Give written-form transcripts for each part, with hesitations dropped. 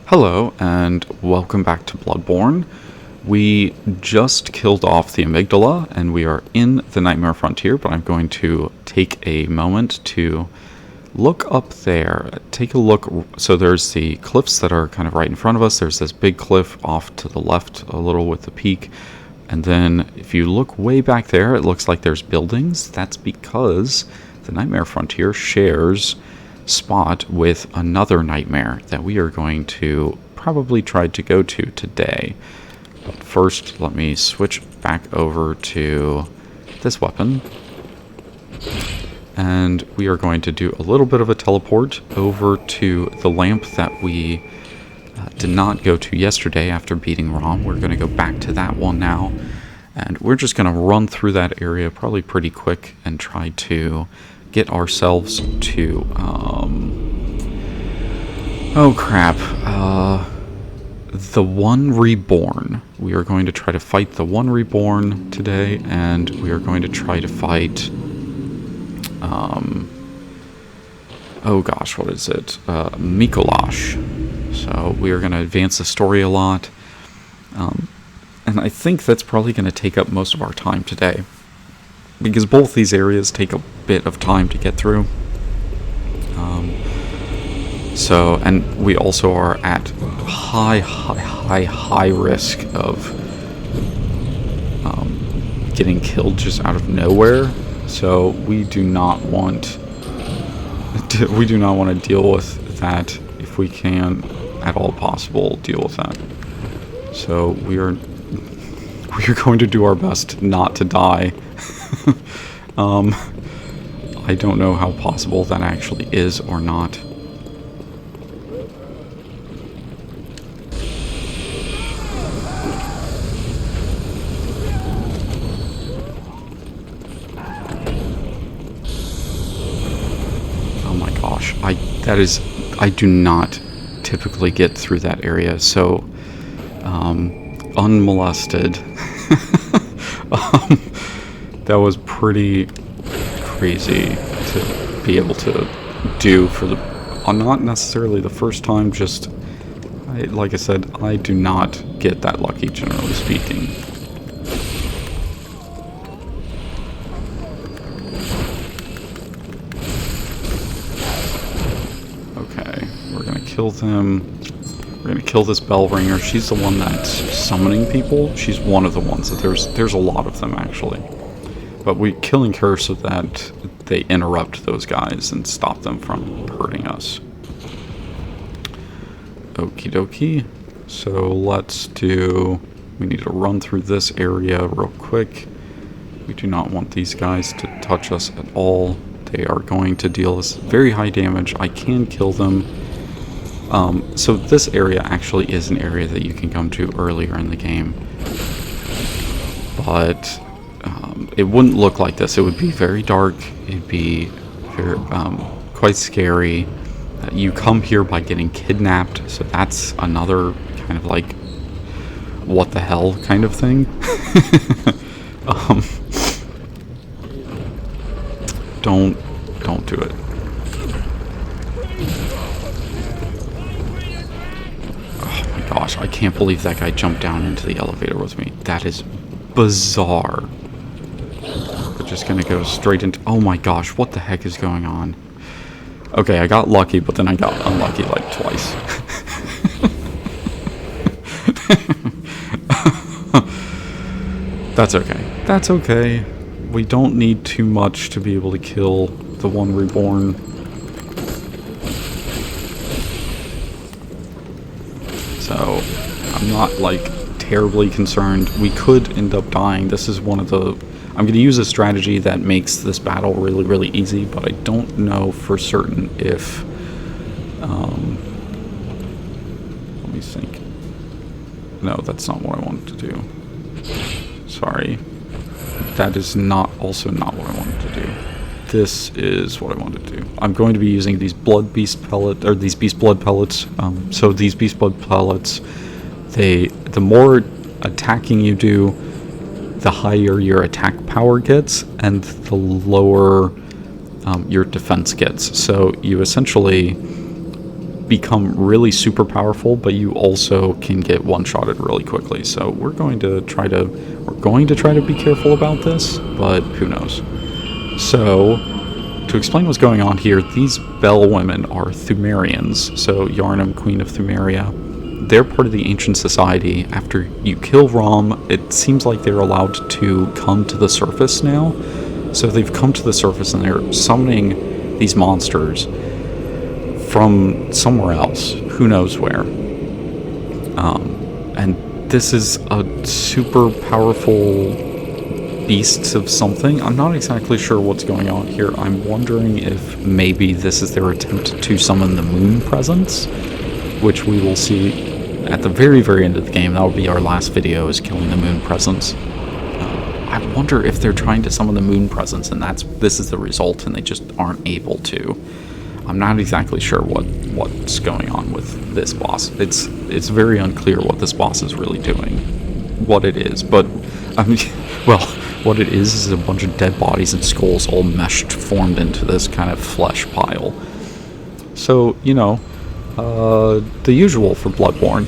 Hello, and welcome back to Bloodborne. We just killed off the amygdala, and we are in the Nightmare Frontier, but I'm going to take a moment to look up there. Take a look. So there's the cliffs that are kind of right in front of us. There's this big cliff off to the left a little with the peak. And then if you look way back there, it looks like there's buildings. That's because the Nightmare Frontier shares spot with another nightmare that we are going to probably try to go to today. But first, let me switch back over to this weapon. And we are going to do a little bit of a teleport over to the lamp that we did not go to yesterday after beating Rom. We're going to go back to that one now. And we're just going to run through that area probably pretty quick and try to get ourselves to, the One Reborn. We are going to try to fight the One Reborn today, and we are going to try to fight, what is it? Micolash. So we are going to advance the story a lot, and I think that's probably going to take up most of our time today, because both these areas take a bit of time to get through. And we also are at high risk of getting killed just out of nowhere. So we do not want to deal with that. If we can at all possible, deal with that. So we are going to do our best not to die. I don't know how possible that actually is or not. Oh my gosh, I do not typically get through that area, so unmolested. That was pretty crazy to be able to do for the not necessarily the first time, just like I said, I do not get that lucky, generally speaking. Okay, we're gonna kill them. We're gonna kill this bell ringer. She's the one that's summoning people. She's one of the ones that there's a lot of them actually. But we're killing her so that they interrupt those guys and stop them from hurting us. Okie dokie. So we need to run through this area real quick. We do not want these guys to touch us at all. They are going to deal us very high damage. I can kill them. So this area actually is an area that you can come to earlier in the game. But it wouldn't look like this. It would be very dark. It'd be very, quite scary. You come here by getting kidnapped, so that's another kind of like what the hell kind of thing. Don't do it. Oh my gosh, I can't believe that guy jumped down into the elevator with me. That is bizarre. We're just gonna go straight into... Oh my gosh, what the heck is going on? Okay, I got lucky, but then I got unlucky like twice. That's okay. That's okay. We don't need too much to be able to kill the One Reborn. So, I'm not, like, terribly concerned. We could end up dying. This is one of the... I'm going to use a strategy that makes this battle really, really easy, but I don't know for certain if... let me think. No, that's not what I wanted to do. Sorry. That is also not what I wanted to do. This is what I wanted to do. I'm going to be using these beast blood pellets. So these beast blood pellets, the more attacking you do, the higher your attack power gets, and the lower your defense gets. So you essentially become really super powerful, but you also can get one-shotted really quickly. So we're going to try to be careful about this, but who knows. So to explain what's going on here, these Bell women are Thumerians. So Yarnham, Queen of Thumeria, they're part of the ancient society. After you kill Rom, it seems like they're allowed to come to the surface now. So they've come to the surface and they're summoning these monsters from somewhere else, who knows where. And this is a super powerful beast of something. I'm not exactly sure what's going on here. I'm wondering if maybe this is their attempt to summon the moon presence, which we will see at the very, very end of the game. That will be our last video, is killing the moon presence. I wonder if they're trying to summon the moon presence and this is the result and they just aren't able to. I'm not exactly sure what's going on with this boss. It's very unclear what this boss is really doing, what it is. But I mean, well, what it is a bunch of dead bodies and skulls all formed into this kind of flesh pile. So, you know, the usual for Bloodborne.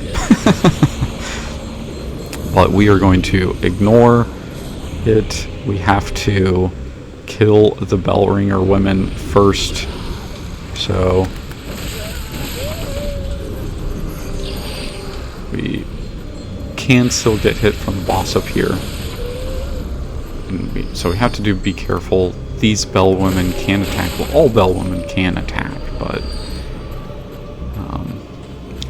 But we are going to ignore it. We have to kill the Bellringer women first. So we can still get hit from the boss up here. So we have to be careful. These Bell women can attack. Well, all Bell women can attack, but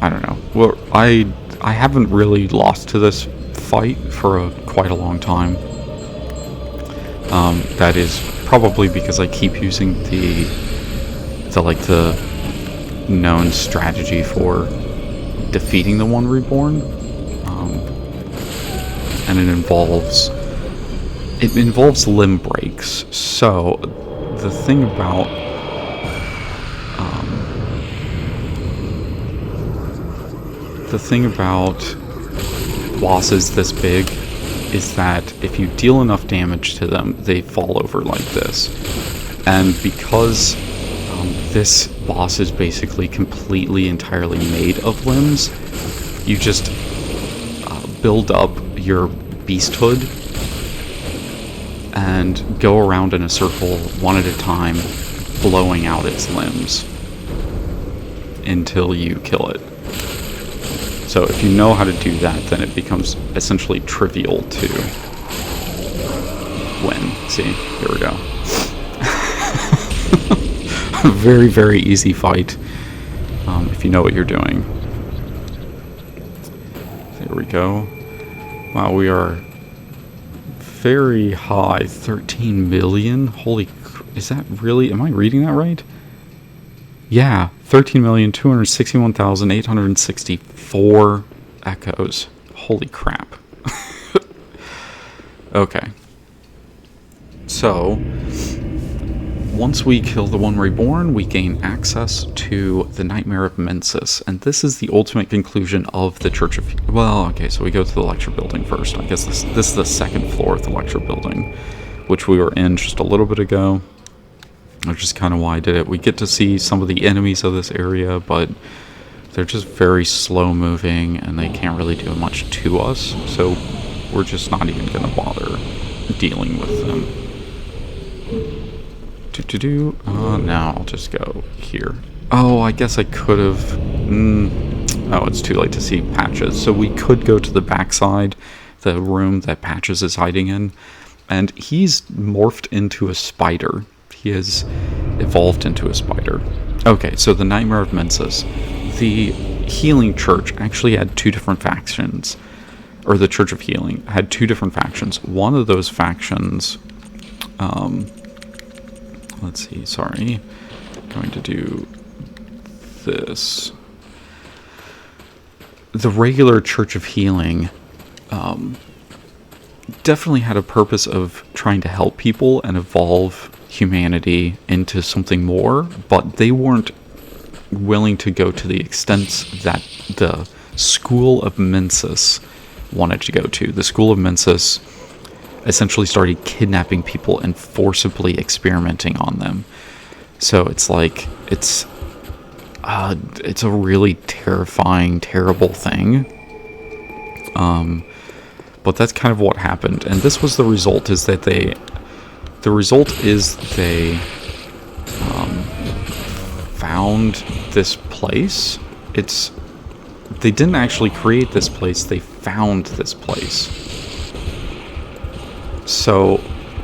I don't know. Well, I haven't really lost to this fight for quite a long time. That is probably because I keep using the known strategy for defeating the One Reborn, and it involves limb breaks. So the thing about bosses this big is that if you deal enough damage to them, they fall over like this. And because this boss is basically completely, entirely made of limbs, you just build up your beasthood and go around in a circle one at a time, blowing out its limbs until you kill it. So if you know how to do that, then it becomes essentially trivial to win. See, here we go. Very, very easy fight if you know what you're doing. There we go. Wow, we are very high. 13 million? Holy, is that really, am I reading that right? Yeah, 13,261,864 echoes. Holy crap. Okay. So, once we kill the One Reborn, we gain access to the Nightmare of Mensis, and this is the ultimate conclusion of the Church of... Well, okay, so we go to the lecture building first. I guess this is the second floor of the lecture building, which we were in just a little bit ago, which is kind of why I did it. We get to see some of the enemies of this area, but they're just very slow moving, and they can't really do much to us, so we're just not even going to bother dealing with them. Now I'll just go here. Oh, I guess I could have... Oh, it's too late to see Patches. So we could go to the backside, the room that Patches is hiding in, and he's morphed into a spider. He has evolved into a spider. Okay, so the Nightmare of Mensis. The Healing Church actually had two different factions, or the Church of Healing had two different factions. One of those factions... let's see, sorry. I'm going to do this. The regular Church of Healing definitely had a purpose of trying to help people and evolve humanity into something more, but they weren't willing to go to the extents that the School of Mensis wanted to go to. The School of Mensis essentially started kidnapping people and forcibly experimenting on them. So it's like, it's a really terrifying, terrible thing. But that's kind of what happened, and this was the result. The result is they found this place. They didn't actually create this place. They found this place. So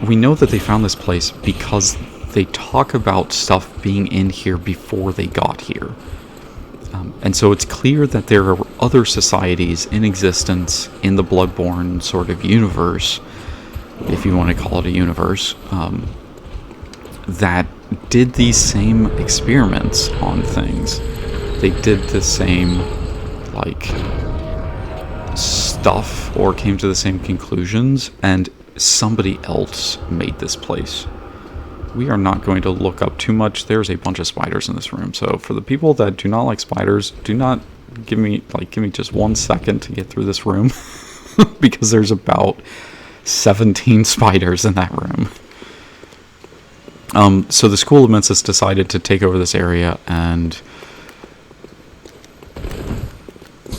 we know that they found this place because they talk about stuff being in here before they got here. And so it's clear that there are other societies in existence in the Bloodborne sort of universe, if you want to call it a universe, that did these same experiments on things. They did the same, like, stuff or came to the same conclusions, and somebody else made this place. We are not going to look up too much. There's a bunch of spiders in this room, so for the people that do not like spiders, do not give me just 1 second to get through this room because there's about 17 spiders in that room. So the School of Mensis decided to take over this area and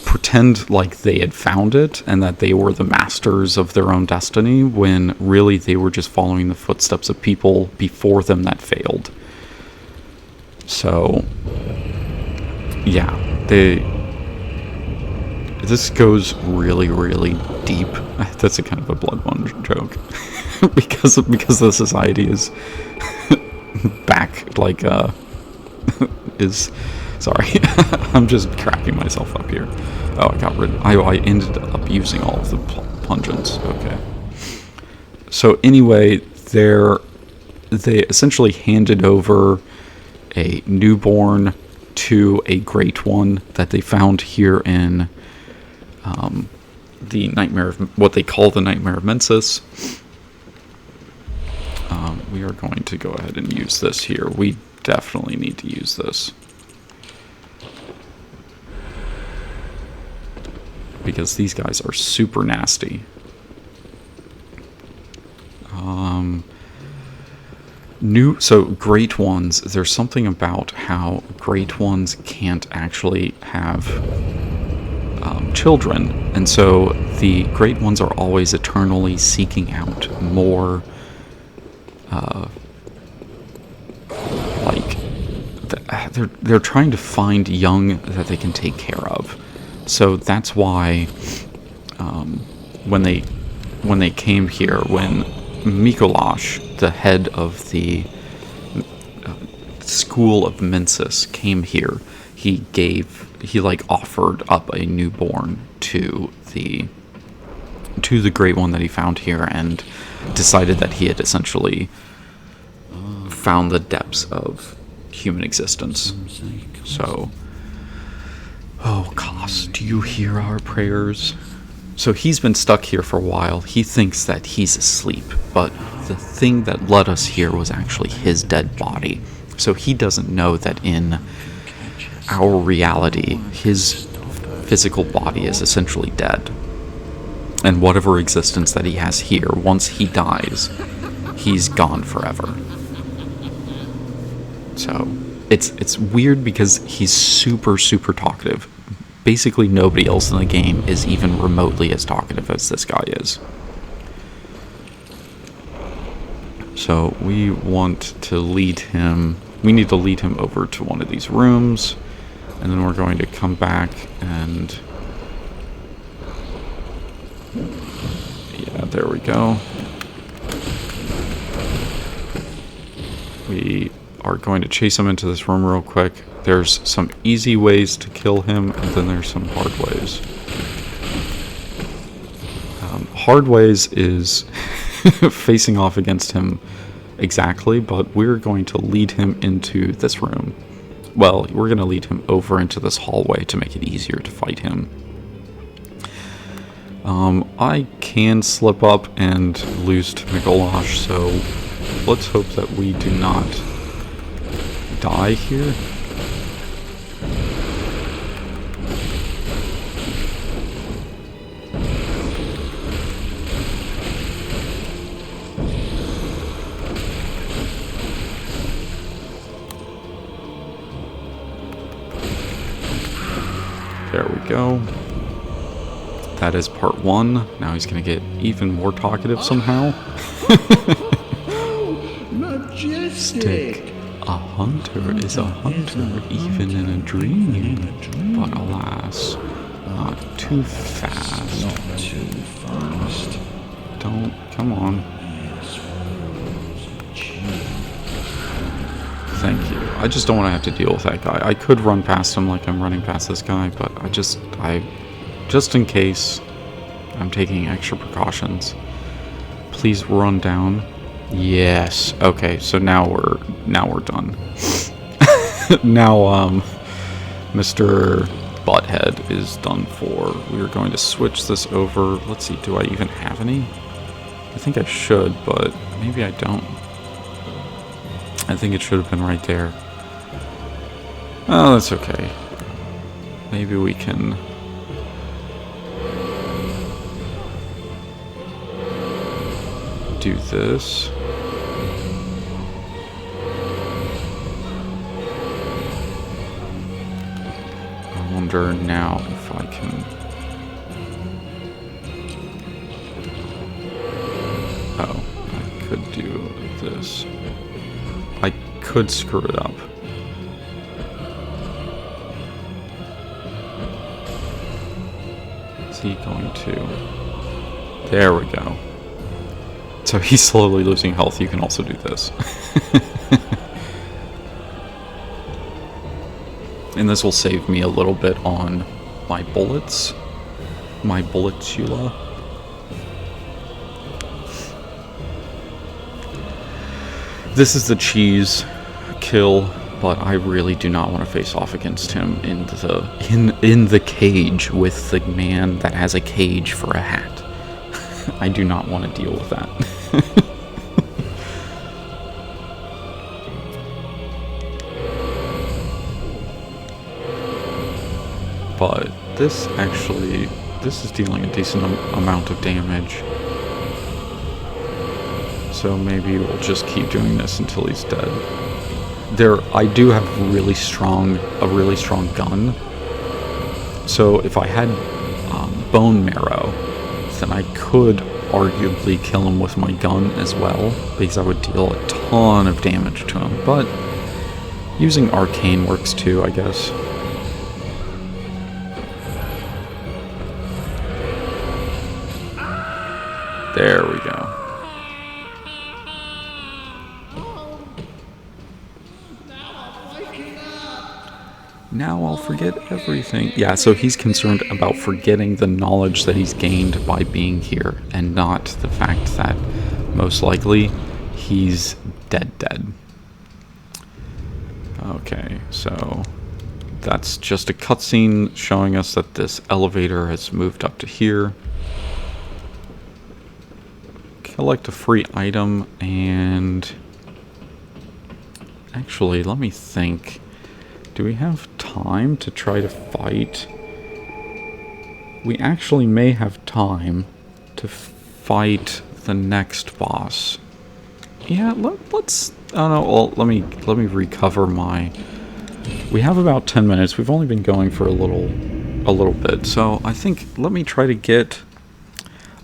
pretend like they had found it and that they were the masters of their own destiny, when really they were just following the footsteps of people before them that failed. So, yeah, this goes really, really deep. That's a kind of a Bloodborne joke. because the society is back, like, is... Sorry, I'm just cracking myself up here. Oh, I ended up using all of the pungents. Okay. So anyway, they essentially handed over a newborn to a great one that they found here in the Nightmare of... what they call the Nightmare of Mensis. We are going to go ahead and use this here. We definitely need to use this. Because these guys are super nasty. So great ones, there's something about how great ones can't actually have children, and so the great ones are always eternally seeking out more they're trying to find young that they can take care of. So that's why when they came here, when Micolash, the head of the School of Mensis, came here, he offered up a newborn to the great one that he found here, and decided that he had essentially found the depths of human existence. So, oh, Kos, do you hear our prayers? So he's been stuck here for a while. He thinks that he's asleep, but the thing that led us here was actually his dead body. So he doesn't know that in our reality, his physical body is essentially dead. And whatever existence that he has here, once he dies, he's gone forever. So it's weird because he's super, super talkative. Basically nobody else in the game is even remotely as talkative as this guy is. So we need to lead him over to one of these rooms, and then we're going to come back and... yeah, there we go. We are going to chase him into this room real quick. There's some easy ways to kill him, and then there's some hard ways. Hard ways is facing off against him exactly, but we're going to lead him into this room. Well, we're going to lead him over into this hallway to make it easier to fight him. I can slip up and lose to Micolash, so let's hope that we do not die here. that is part 1. Now he's going to get even more talkative somehow. Majestic. A hunter is a hunter even in a dream, but alas, not too fast. Not too fast. Don't, come on. Thank you. I just don't want to have to deal with that guy. I could run past him like I'm running past this guy, but just in case, I'm taking extra precautions. Please run down. Yes. Okay, so now we're done. Now Mr. Butthead is done for. We are going to switch this over. Let's see, do I even have any? I think I should, but maybe I don't. I think it should have been right there. Oh, that's okay. Maybe we can... do this. I wonder now if I can... oh, I could do this. I could screw it up. Is he going to... there we go. So he's slowly losing health. You can also do this. And this will save me a little bit on my bullets. My bulletula. This is the cheese kill, but I really do not want to face off against him in the cage with the man that has a cage for a hat. I do not want to deal with that. But this is dealing a decent amount of damage. So maybe we'll just keep doing this until he's dead. I do have a really strong gun. So if I had bone marrow, then I could arguably kill him with my gun as well, because I would deal a ton of damage to him. But using arcane works too, I guess. There we go. Now I'll forget everything. Yeah, so he's concerned about forgetting the knowledge that he's gained by being here, and not the fact that most likely he's dead. Okay, so that's just a cutscene showing us that this elevator has moved up to here. Collect a free item, and actually, let me think. Do we have time to try to fight? We actually may have time to fight the next boss. Yeah, let's... oh no, well, let me recover my... we have about 10 minutes. We've only been going for a little bit. So I think let me try to get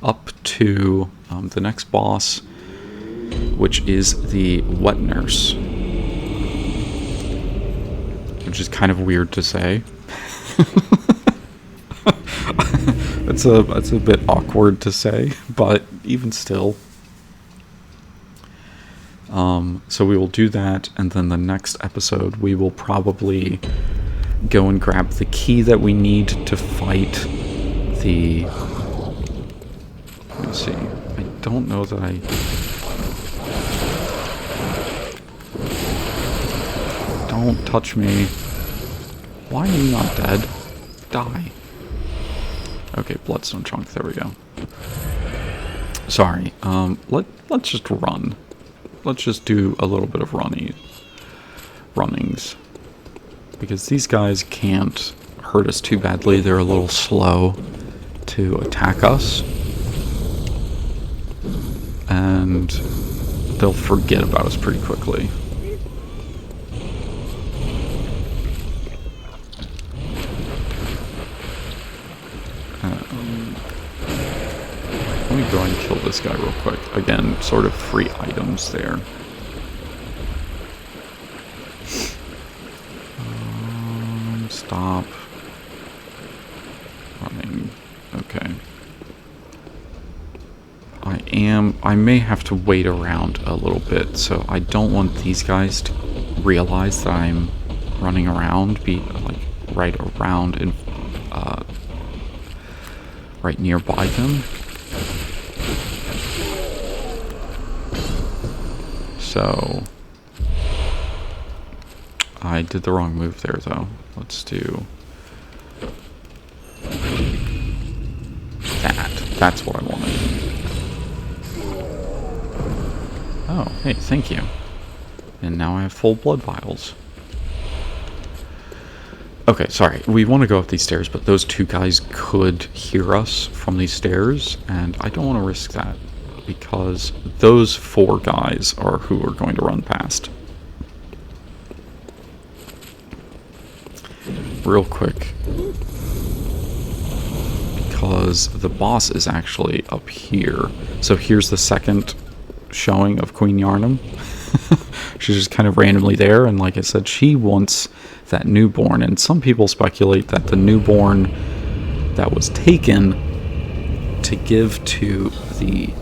up to the next boss, which is the Wet Nurse. Which is kind of weird to say. It's a bit awkward to say, but even still. So we will do that, and then the next episode we will probably go and grab the key that we need to fight the... let me see. I don't know that I... don't touch me. Why are you not dead? Die. Okay, bloodstone chunk. There we go. Sorry. Let's just run. Let's just do a little bit of runnings. Because these guys can't hurt us too badly. They're a little slow to attack us. And they'll forget about us pretty quickly. go ahead and kill this guy real quick. Again, sort of free items there. Stop running. Okay. I may have to wait around a little bit, so I don't want these guys to realize that I'm running around, be like right around and right nearby them. So I did the wrong move there, though. Let's do that. That's what I wanted. Oh, hey, thank you. And now I have full blood vials. Okay, sorry. We want to go up these stairs, but those two guys could hear us from these stairs, and I don't want to risk that, because those four guys are who we're going to run past. Real quick. Because the boss is actually up here. So here's the second showing of Queen Yarnham. She's just kind of randomly there, and like I said, she wants that newborn, and some people speculate that the newborn that was taken to give to the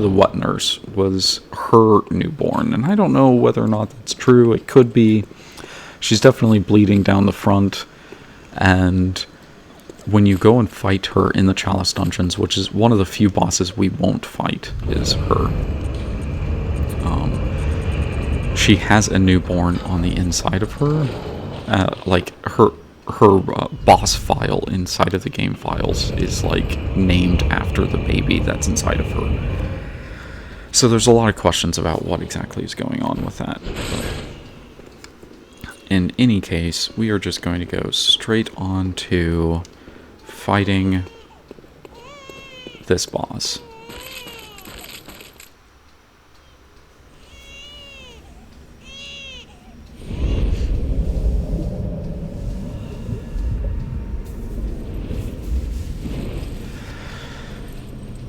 wet nurse was her newborn, and I don't know whether or not that's true. It could be. She's definitely bleeding down the front, and when you go and fight her in the Chalice dungeons, which is one of the few bosses we won't fight, is her. She has a newborn on the inside of her, like her boss file inside of the game files is like named after the baby that's inside of her. So there's a lot of questions about what exactly is going on with that. In any case, we are just going to go straight on to fighting this boss.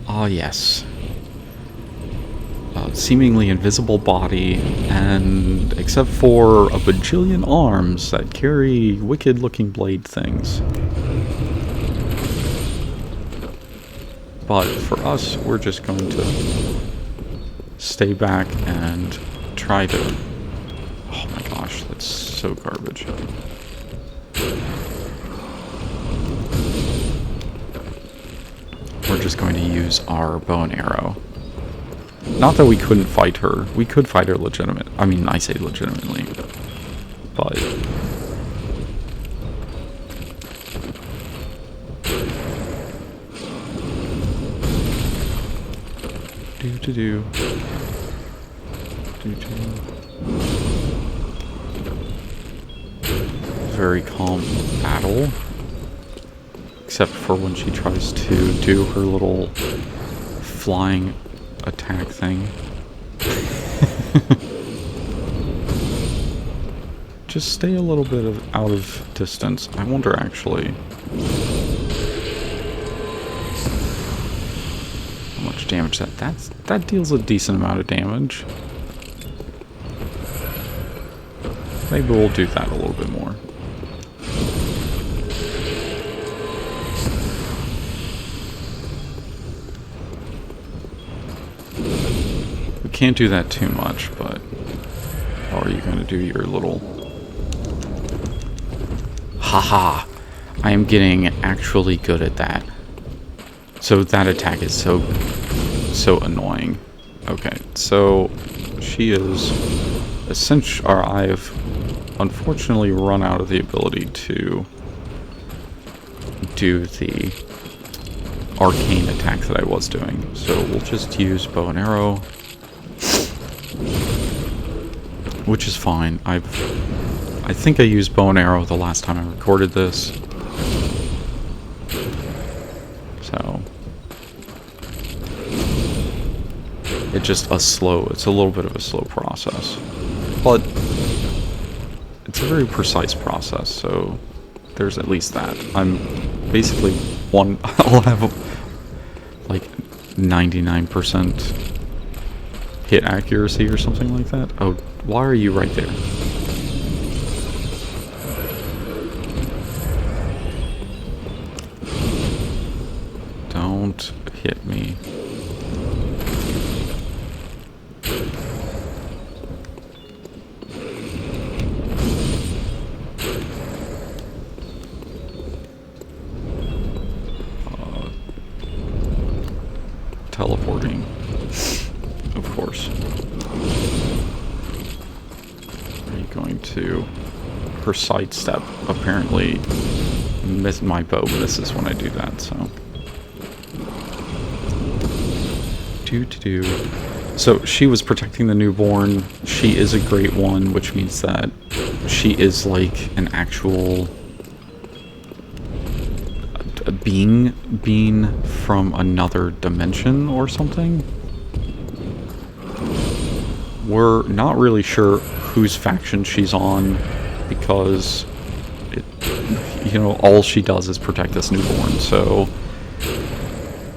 Ah, yes. Seemingly invisible body, and except for a bajillion arms that carry wicked-looking blade things. But for us, we're just going to stay back and try to... Oh my gosh, that's so garbage. We're just going to use our bow and arrow. Not that we couldn't fight her. We could fight her legitimate. I mean, I say legitimately. But... Do-do-do. Do-do. Very calm battle. Except for when she tries to do her little flying attack thing. Just stay a little bit out of distance. I wonder actually how much damage that deals a decent amount of damage. Maybe we'll do that a little bit more. Can't do that too much, but how are you going to do your little... Haha! I am getting actually good at that. So that attack is so annoying. Okay, so she is essentially... Or I've unfortunately run out of the ability to do the arcane attack that I was doing. So we'll just use bow and arrow. Which is fine. I think I used bow and arrow the last time I recorded this. So it's a little bit of a slow process. But it's a very precise process, so there's at least that. I'm basically I'll have like 99% hit accuracy or something like that. Oh, why are you right there? Don't hit me. Teleporting, of course. Are you going to... Her sidestep apparently my bow misses when I do that, so... So she was protecting the newborn. She is a great one, which means that she is like an actual a being from another dimension or something. We're not really sure whose faction she's on because all she does is protect this newborn, so...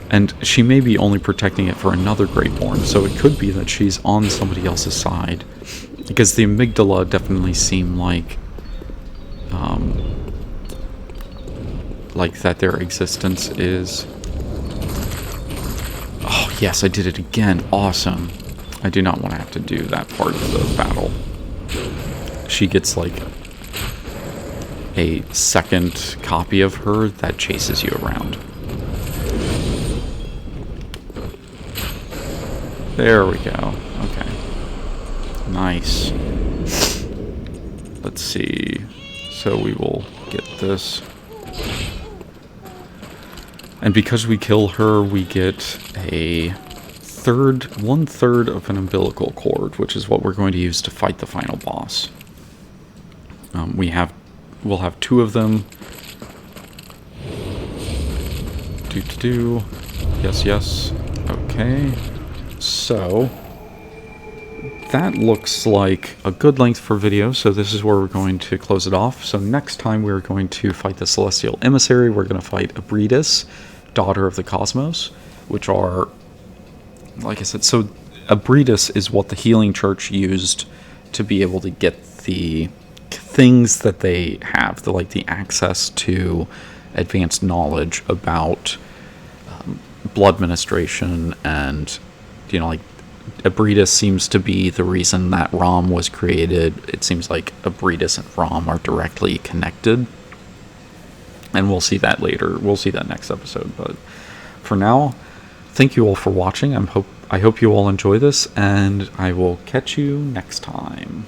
And she may be only protecting it for another Greatborn, so it could be that she's on somebody else's side. Because the amygdala definitely seem like that their existence is... Oh, yes, I did it again. Awesome. I do not want to have to do that part of the battle. She gets, like, a second copy of her that chases you around. There we go. Okay. Nice. Let's see. So we will get this. And because we kill her, we get a 1/3 of an umbilical cord, which is what we're going to use to fight the final boss. We'll have 2 of them. Yes. Okay. So, that looks like a good length for video, so this is where we're going to close it off. So next time we're going to fight the Celestial Emissary. We're going to fight Abridis, Daughter of the Cosmos, which are, like I said, so Abridis is what the Healing Church used to be able to get the things that they have, the access to advanced knowledge about blood ministration and... Abridis seems to be the reason that ROM was created. It seems like Abridis and ROM are directly connected. And we'll see that later. We'll see that next episode. But for now, thank you all for watching. I hope you all enjoy this, and I will catch you next time.